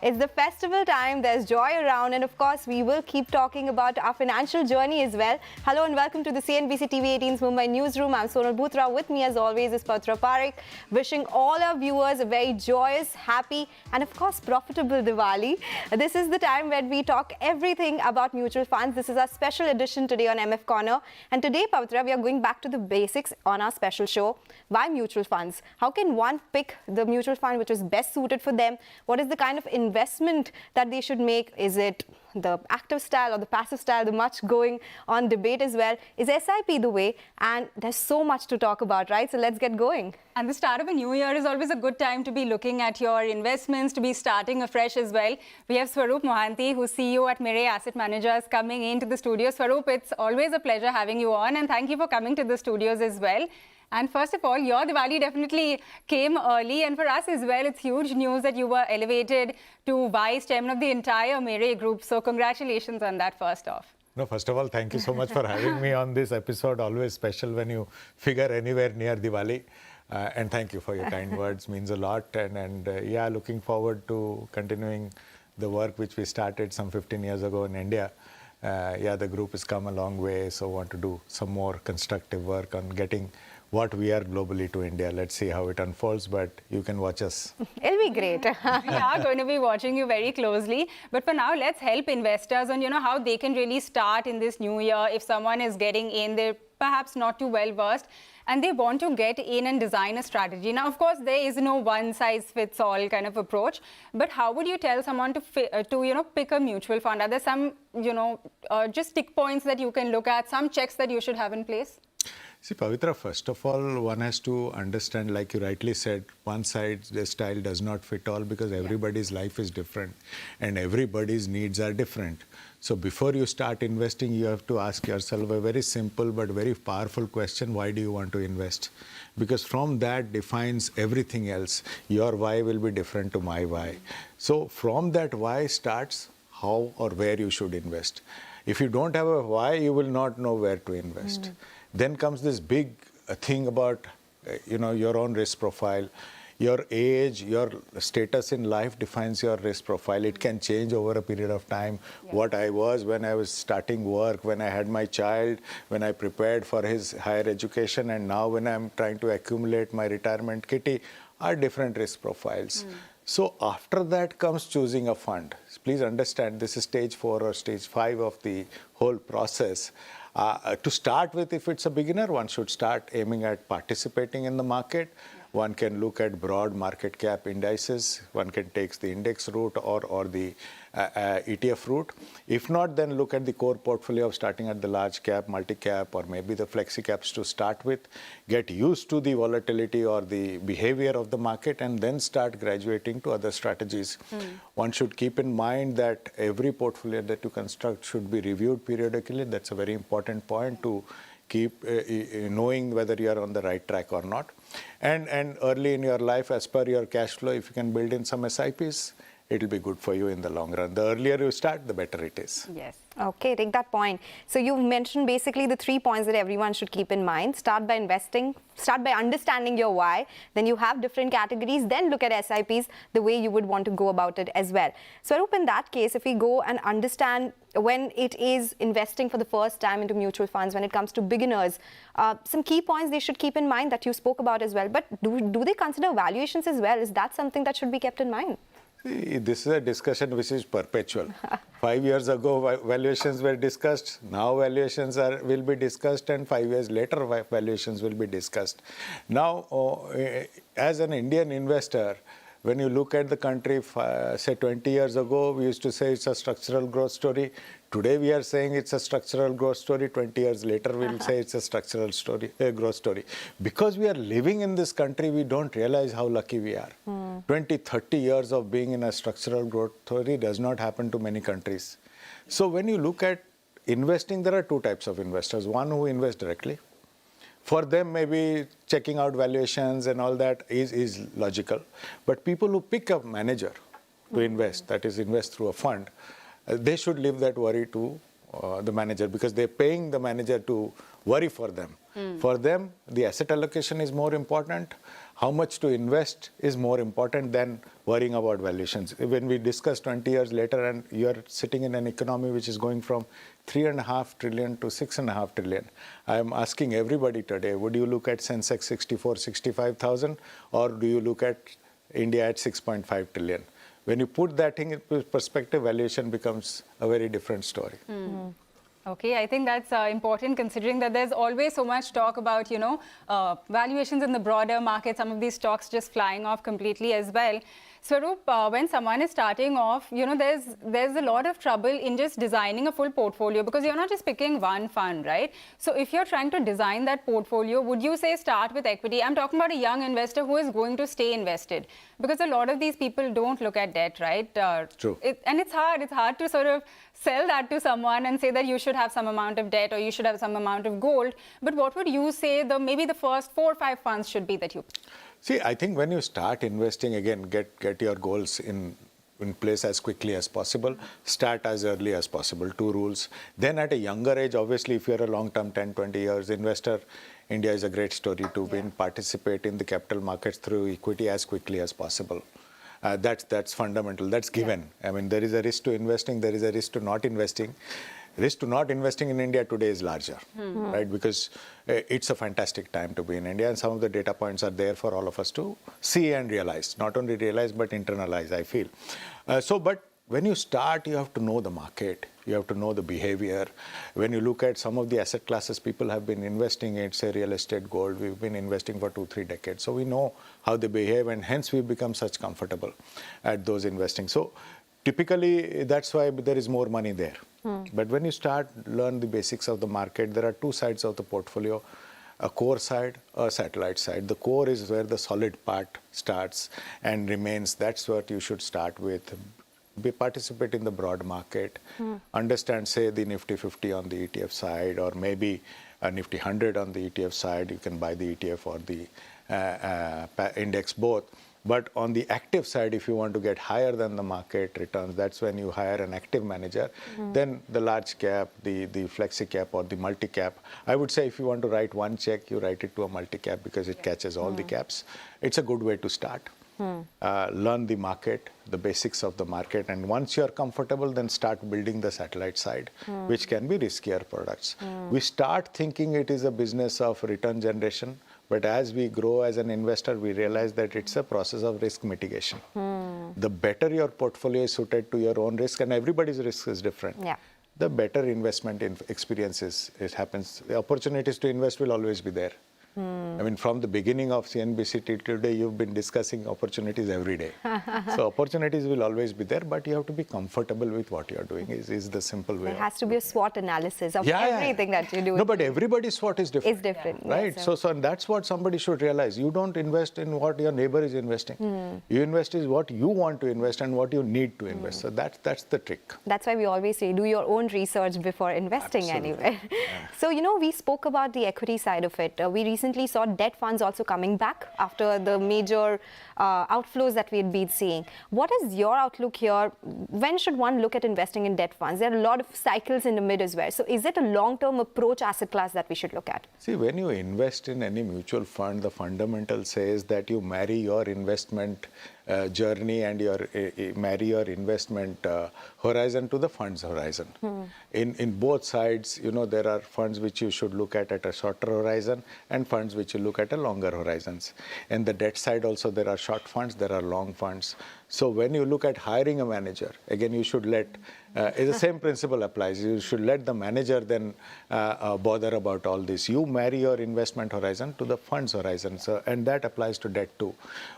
It's the festival time, there's joy around, and of course, we will keep talking about our financial journey as well. Hello and welcome to the CNBC-TV18's Mumbai newsroom. I'm Sonal Bhutra. With me, as always, is Pavitra Parekh. Wishing all our viewers a very joyous, happy, and of course, profitable Diwali. This is the time when we talk everything about mutual funds. This is our special edition today on MF Corner. And today, Pavitra, we are going back to the basics on our special show. Why mutual funds? How can one pick the mutual fund which is best suited for them? What is the kind of investment that they should make? Is it the active style or the passive style? The much going on debate as well. Is SIP the way? And there's so much to talk about, right? So let's get going. And the start of a new year is always a good time to be looking at your investments, to be starting afresh as well. We have Swarup Mohanty, who's CEO at Mirae Asset Managers, coming into the studio. Swarup, it's always a pleasure having you on, and thank you for coming to the studios as well. And first of all, your Diwali definitely came early, and for us as well, it's huge news that you were elevated to Vice Chairman of the entire Mirae Group. So congratulations on that first off. No, first of all, thank you so much for having me on this episode. Always special when you figure anywhere near Diwali. And thank you for your kind words, means a lot. And yeah, looking forward to continuing the work which we started some 15 years ago in India. Yeah, the group has come a long way, so want to do some more constructive work on getting what we are globally to India. Let's see how it unfolds, but you can watch us. It'll be great. We are going to be watching you very closely. But for now, let's help investors on, how they can really start in this new year. If someone is getting in, they're perhaps not too well versed, and they want to get in and design a strategy. Now, of course, there is no one-size-fits-all kind of approach. But how would you tell someone to pick a mutual fund? Are there some, just stick points that you can look at, some checks that you should have in place? See, Pavitra, first of all, one has to understand, like you rightly said, one size the style does not fit all, because everybody's life is different and everybody's needs are different. So before you start investing, you have to ask yourself a very simple but very powerful question: why do you want to invest? Because from that defines everything else. Your why will be different to my why. So from that why starts how or where you should invest. If you don't have a why, you will not know where to invest. Then comes this big thing about, your own risk profile. Your age, your status in life defines your risk profile. It can change over a period of time. Yeah. What I was when I was starting work, when I had my child, when I prepared for his higher education, and now when I'm trying to accumulate my retirement kitty, are different risk profiles. So after that comes choosing a fund. Please understand, this is stage 4 or stage 5 of the whole process. To start with, if it's a beginner, one should start aiming at participating in the market. One can look at broad market cap indices. One can take the index route or the ETF route. If not, then look at the core portfolio of starting at the large cap, multi-cap, or maybe the flexi caps to start with. Get used to the volatility or the behavior of the market, and then start graduating to other strategies. One should keep in mind that every portfolio that you construct should be reviewed periodically. That's a very important point to keep knowing whether you are on the right track or not. And early in your life, as per your cash flow, if you can build in some SIPs, it will be good for you in the long run. The earlier you start, the better it is. Yes. Okay, take that point. So you mentioned basically the 3 points that everyone should keep in mind. Start by investing, start by understanding your why, then you have different categories, then look at SIPs the way you would want to go about it as well. So in that case, if we go and understand when it is investing for the first time into mutual funds, when it comes to beginners, some key points they should keep in mind that you spoke about as well. But do they consider valuations as well? Is that something that should be kept in mind? This is a discussion which is perpetual. 5 years ago, valuations were discussed. Now valuations will be discussed, and 5 years later, valuations will be discussed. Now, as an Indian investor, when you look at the country, say 20 years ago, we used to say it's a structural growth story. Today, we are saying it's a structural growth story. 20 years later, we'll say it's a structural growth story. Because we are living in this country, we don't realize how lucky we are. 20, 30 years of being in a structural growth story does not happen to many countries. So when you look at investing, there are 2 types of investors. One who invest directly. For them, maybe checking out valuations and all that is logical. But people who pick a manager to invest, that is invest through a fund, they should leave that worry to the manager, because they're paying the manager to worry for them. For them, the asset allocation is more important. how much to invest is more important than worrying about valuations. When we discuss 20 years later and you're sitting in an economy which is going from 3.5 trillion to 6.5 trillion, I am asking everybody today, would you look at Sensex 64, 65,000, or do you look at India at 6.5 trillion? When you put that thing in perspective, valuation becomes a very different story. Okay, I think that's important considering that there's always so much talk about, valuations in the broader market, some of these stocks just flying off completely as well. Swarup, when someone is starting off, there's a lot of trouble in just designing a full portfolio because you're not just picking one fund, right? So if you're trying to design that portfolio, would you say start with equity? I'm talking about a young investor who is going to stay invested because a lot of these people don't look at debt, right? True. And it's hard to sort of sell that to someone and say that you should have some amount of debt or you should have some amount of gold. But what would you say maybe the first 4 or 5 funds should be that you... See, I think when you start investing, again, get your goals in place as quickly as possible, start as early as possible, 2 rules. Then at a younger age, obviously, if you're a long-term 10, 20 years investor, India is a great story to win, participate in the capital markets through equity as quickly as possible. That's fundamental, that's given. I mean, there is a risk to investing, there is a risk to not investing. Risk to not investing in India today is larger, right? Because it's a fantastic time to be in India, and some of the data points are there for all of us to see and realize. Not only realize, but internalize, I feel. But when you start, you have to know the market. You have to know the behavior. When you look at some of the asset classes people have been investing in, say real estate, gold, we've been investing for 2-3 decades. So we know how they behave, and hence we've become such comfortable at those investing. So typically, that's why there is more money there. But when you learn the basics of the market, there are 2 sides of the portfolio, a core side, a satellite side. The core is where the solid part starts and remains. That's what you should start with. Participate in the broad market, understand, say, the Nifty 50 on the ETF side, or maybe a Nifty 100 on the ETF side. You can buy the ETF or the index both. But on the active side, if you want to get higher than the market returns, that's when you hire an active manager. Then the large cap, the flexi cap or the multi cap. I would say if you want to write one check, you write it to a multi cap because it catches all the caps. It's a good way to start. Learn the market, the basics of the market, and once you're comfortable, then start building the satellite side, which can be riskier products. We start thinking it is a business of return generation, but as we grow as an investor, we realize that it's a process of risk mitigation. The better your portfolio is suited to your own risk, and everybody's risk is different, the better investment experiences it happens. The opportunities to invest will always be there. I mean, from the beginning of CNBC till today, you've been discussing opportunities every day. So opportunities will always be there, but you have to be comfortable with what you're doing is the simple way. There has to be a SWOT analysis of everything that you do. No, but everybody's SWOT is different. It's different. Right? Yes, So and that's what somebody should realize. You don't invest in what your neighbor is investing. You invest in what you want to invest and what you need to invest. So that's the trick. That's why we always say, do your own research before investing anywhere. So, we spoke about the equity side of it. We recently saw debt funds also coming back after the major outflows that we had been seeing. What is your outlook here? When should one look at investing in debt funds? There are a lot of cycles in the mid as well. So is it a long-term approach asset class that we should look at? See, when you invest in any mutual fund, the fundamental says that you marry your investment journey and marry your investment horizon to the fund's horizon. In both sides, there are funds which you should look at a shorter horizon and funds which you look at a longer horizons. And the debt side also, there are short funds, there are long funds. So when you look at hiring a manager, again, you should the same principle applies. You should let the manager then bother about all this. You marry your investment horizon to the fund's horizon. So, and that applies to debt too.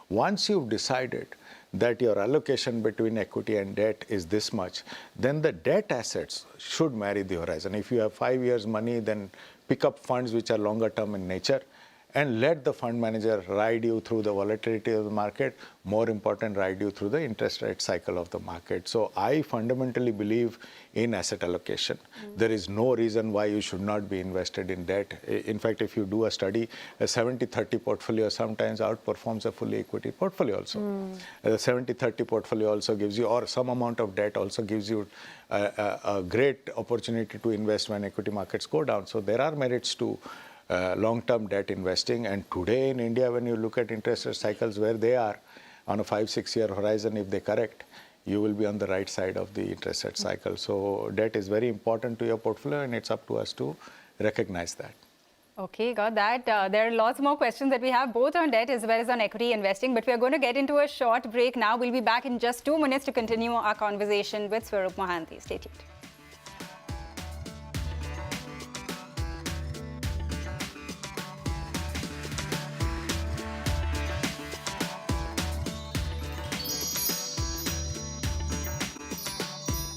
Once you've decided that your allocation between equity and debt is this much, then the debt assets should marry the horizon. If you have 5 years money, then pick up funds which are longer term in nature and let the fund manager ride you through the volatility of the market. More important, ride you through the interest rate cycle of the market. So I fundamentally believe in asset allocation. There is no reason why you should not be invested in debt. In fact, if you do a study, a 70-30 portfolio sometimes outperforms a fully equity portfolio also. The 70-30 portfolio also gives you, or some amount of debt also gives you a great opportunity to invest when equity markets go down. So there are merits to long-term debt investing. And today in India, when you look at interest rate cycles where they are on a 5-6 year horizon, if they correct, you will be on the right side of the interest rate cycle. So debt is very important to your portfolio, and it's up to us to recognize that. Okay, got that. There are lots more questions that we have both on debt as well as on equity investing, but we are going to get into a short break now. We'll be back in just 2 minutes to continue our conversation with Swarup Mohanty. Stay tuned.